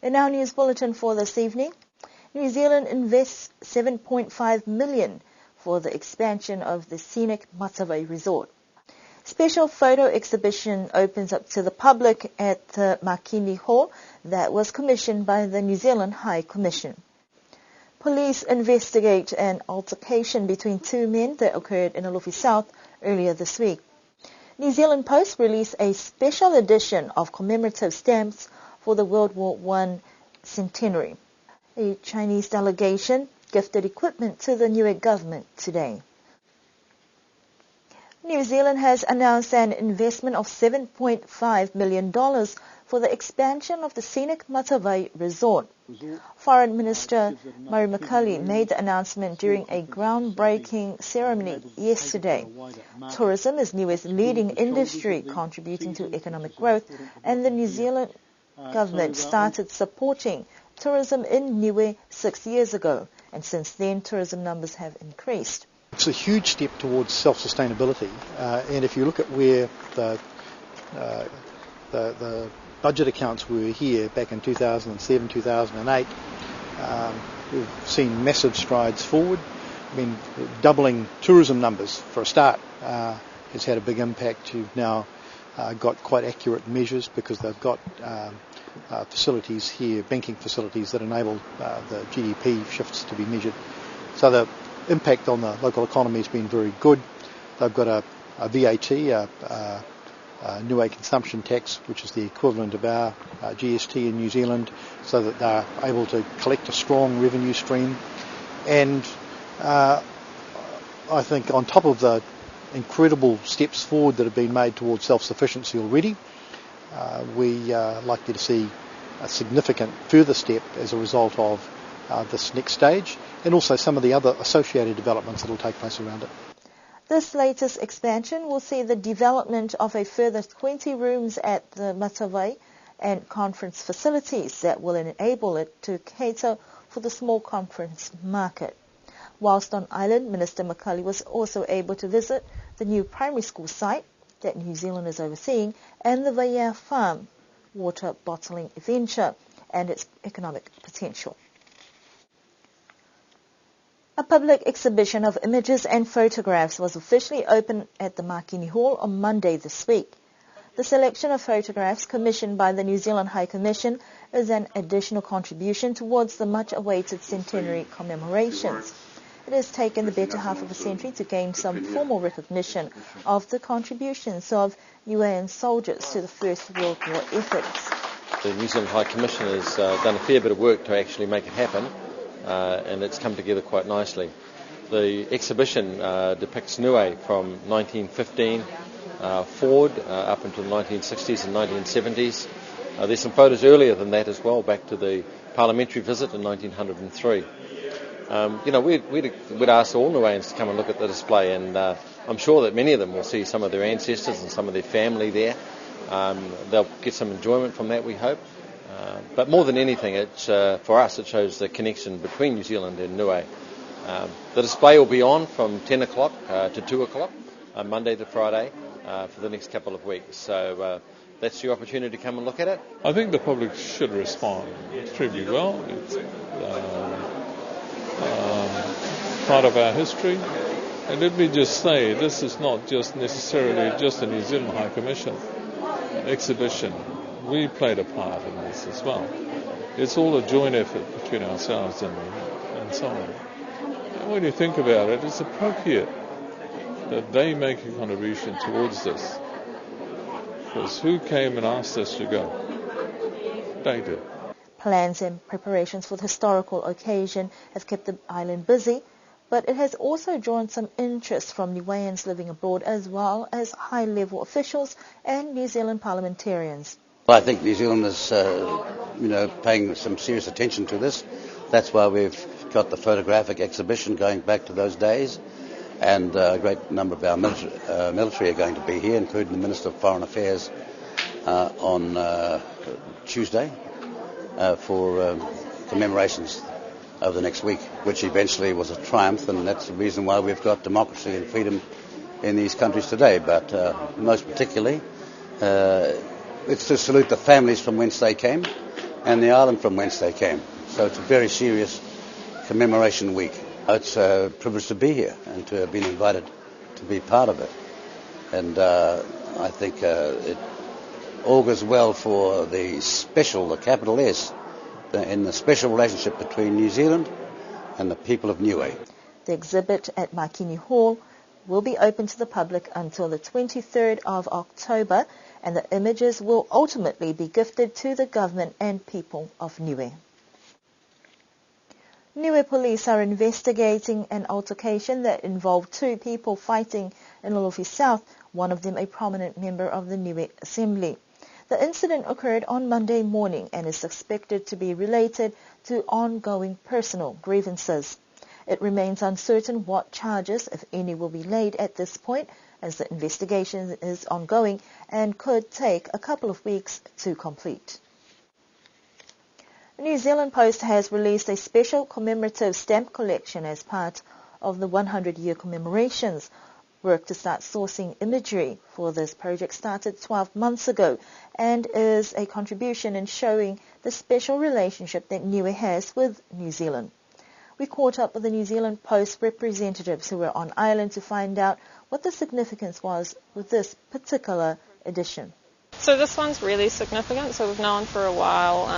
In our news bulletin for this evening, New Zealand invests $7.5 million for the expansion of the scenic Matawai Resort. Special photo exhibition opens up to the public at the Makini Hall that was commissioned by the New Zealand High Commission. Police investigate an altercation between two men that occurred in Alofi South earlier this week. New Zealand Post released a special edition of commemorative stamps for the World War I centenary. A Chinese delegation gifted equipment to the Niue government today. New Zealand has announced an investment of $7.5 million for the expansion of the scenic Matawai Resort. Foreign Minister Murray McCully made the announcement during a groundbreaking ceremony yesterday. Tourism is Niue's leading industry, contributing to economic growth, and the New Zealand government started supporting tourism in Niue 6 years ago, and since then tourism numbers have increased. It's a huge step towards self-sustainability, and if you look at where the budget accounts were here back in 2007, 2008, we've seen massive strides forward. I mean, doubling tourism numbers for a start has had a big impact. You've now got quite accurate measures because they've got facilities here, banking facilities that enable the GDP shifts to be measured. So the impact on the local economy has been very good. They've got a VAT, Niue consumption tax, which is the equivalent of our GST in New Zealand, so that they're able to collect a strong revenue stream. And I think on top of the incredible steps forward that have been made towards self-sufficiency already, we are likely to see a significant further step as a result of this next stage, and also some of the other associated developments that will take place around it. This latest expansion will see the development of a further 20 rooms at the Matawai and conference facilities that will enable it to cater for the small conference market. Whilst on island, Minister McCully was also able to visit the new primary school site that New Zealand is overseeing and the Vaea Farm water bottling venture and its economic potential. A public exhibition of images and photographs was officially opened at the Makini Hall on Monday this week. The selection of photographs commissioned by the New Zealand High Commission is an additional contribution towards the much-awaited centenary commemorations. It has taken the better half of a century to gain some formal recognition of the contributions of Niuean soldiers to the First World War efforts. The New Zealand High Commission has done a fair bit of work to actually make it happen. And it's come together quite nicely. The exhibition depicts Niue from 1915 forward up until the 1960s and 1970s. There's some photos earlier than that as well, back to the parliamentary visit in 1903. We'd ask all Niueans to come and look at the display, and I'm sure that many of them will see some of their ancestors and some of their family there. They'll get some enjoyment from that, we hope. But more than anything, for us, it shows the connection between New Zealand and Niue. The display will be on from 10 o'clock to 2 o'clock, Monday to Friday, for the next couple of weeks. So that's your opportunity to come and look at it. I think the public should respond extremely well. It's part of our history. And let me just say, this is not just necessarily just a New Zealand High Commission exhibition. We played a part in this as well. It's all a joint effort between ourselves and so on. And when you think about it, it's appropriate that they make a contribution towards this. Because who came and asked us to go? They did. Plans and preparations for the historical occasion have kept the island busy, but it has also drawn some interest from Niueans living abroad as well as high-level officials and New Zealand parliamentarians. I think New Zealand is, paying some serious attention to this. That's why we've got the photographic exhibition going back to those days, and a great number of our military are going to be here, including the Minister of Foreign Affairs on Tuesday for commemorations over the next week, which eventually was a triumph, and that's the reason why we've got democracy and freedom in these countries today. But most particularly, it's to salute the families from whence they came and the island from whence they came. So it's a very serious commemoration week. It's a privilege to be here and to have been invited to be part of it. And I think it augurs well for the capital S, in the special relationship between New Zealand and the people of Niue. The exhibit at Makini Hall will be open to the public until the 23rd of October, and the images will ultimately be gifted to the government and people of Niue. Niue police are investigating an altercation that involved two people fighting in Alofi South, one of them a prominent member of the Niue Assembly. The incident occurred on Monday morning and is suspected to be related to ongoing personal grievances. It remains uncertain what charges, if any, will be laid at this point, as the investigation is ongoing and could take a couple of weeks to complete. The New Zealand Post has released a special commemorative stamp collection as part of the 100-year commemorations. Work to start sourcing imagery for this project started 12 months ago and is a contribution in showing the special relationship that Niue has with New Zealand. We caught up with the New Zealand Post representatives who were on island to find out what the significance was with this particular edition. So this one's really significant. So we've known for a while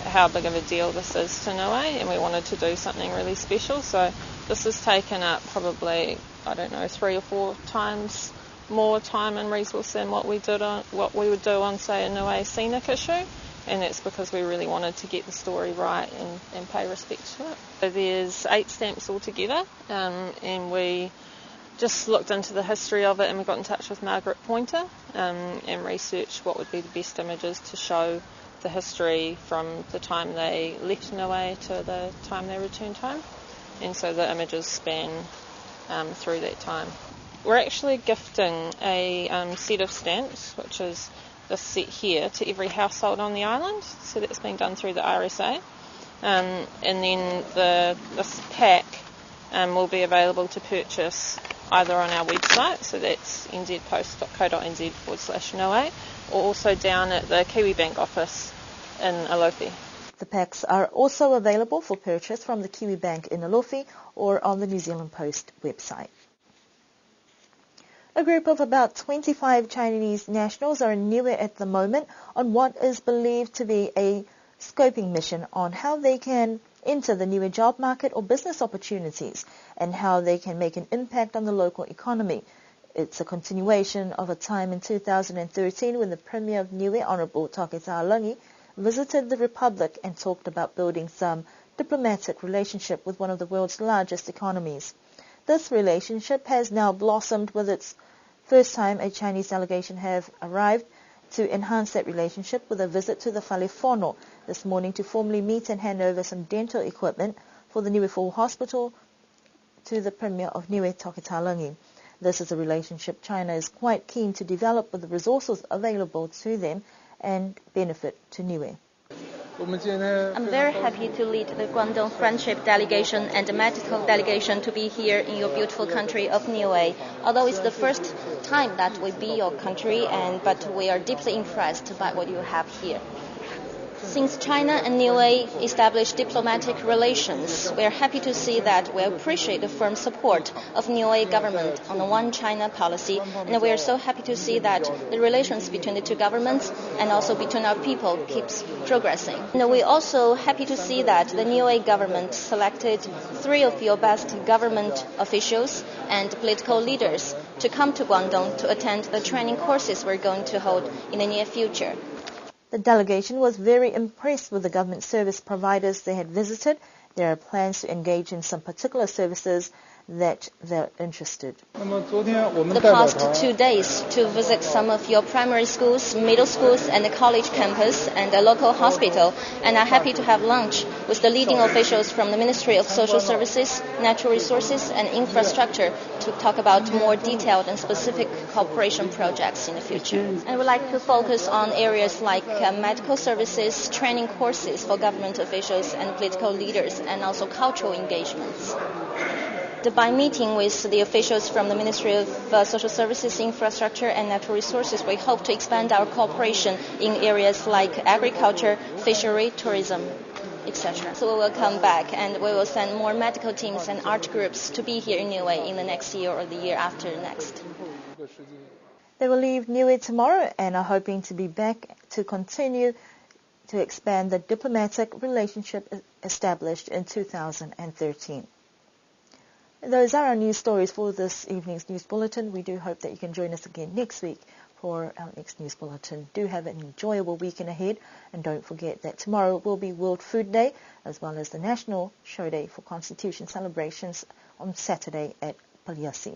how big of a deal this is to Niue, and we wanted to do something really special. So this has taken up probably, 3 or 4 times more time and resource than what we would do on, say, a Niue scenic issue. And that's because we really wanted to get the story right and pay respect to it. So there's 8 stamps altogether, and we just looked into the history of it, and we got in touch with Margaret Pointer and researched what would be the best images to show the history from the time they left Niue to the time they returned home. And so the images span through that time. We're actually gifting a set of stamps, which is this set here, to every household on the island. So that's being done through the RSA. And then this pack will be available to purchase either on our website, so that's nzpost.co.nz/Niue, or also down at the Kiwi Bank office in Alofi. The packs are also available for purchase from the Kiwi Bank in Alofi or on the New Zealand Post website. A group of about 25 Chinese nationals are in Niue at the moment on what is believed to be a scoping mission on how they can enter the Niue job market or business opportunities and how they can make an impact on the local economy. It's a continuation of a time in 2013 when the Premier of Niue, Honourable Taketahalangi, visited the Republic and talked about building some diplomatic relationship with one of the world's largest economies. This relationship has now blossomed with its first time a Chinese delegation have arrived to enhance that relationship with a visit to the Whalefono this morning to formally meet and hand over some dental equipment for the Niue Full Hospital to the Premier of Niue, Taketahalangi. This is a relationship China is quite keen to develop with the resources available to them and benefit to Niue. I'm very happy to lead the Guangdong Friendship Delegation and the medical delegation to be here in your beautiful country of Niue. Although it's the first time that we be your country, but we are deeply impressed by what you have here. Since China and Niue established diplomatic relations, we are happy to see that we appreciate the firm support of Niue government on the One China policy, and we are so happy to see that the relations between the two governments and also between our people keeps progressing. And we're also happy to see that the Niue government selected 3 of your best government officials and political leaders to come to Guangdong to attend the training courses we're going to hold in the near future. The delegation was very impressed with the government service providers they had visited. There are plans to engage in some particular services that they're interested. The past 2 days to visit some of your primary schools, middle schools, and the college campus and a local hospital, and are happy to have lunch with the leading officials from the Ministry of Social Services, Natural Resources, and Infrastructure to talk about more detailed and specific cooperation projects in the future. And we'd like to focus on areas like medical services, training courses for government officials and political leaders, and also cultural engagements. The By meeting with the officials from the Ministry of Social Services, Infrastructure and Natural Resources, we hope to expand our cooperation in areas like agriculture, fishery, tourism, etc. So we will come back and we will send more medical teams and art groups to be here in Niue in the next year or the year after next. They will leave Niue tomorrow and are hoping to be back to continue to expand the diplomatic relationship established in 2013. Those are our news stories for this evening's news bulletin. We do hope that you can join us again next week for our next news bulletin. Do have an enjoyable weekend ahead, and don't forget that tomorrow will be World Food Day as well as the National Show Day for Constitution celebrations on Saturday at Paliasi.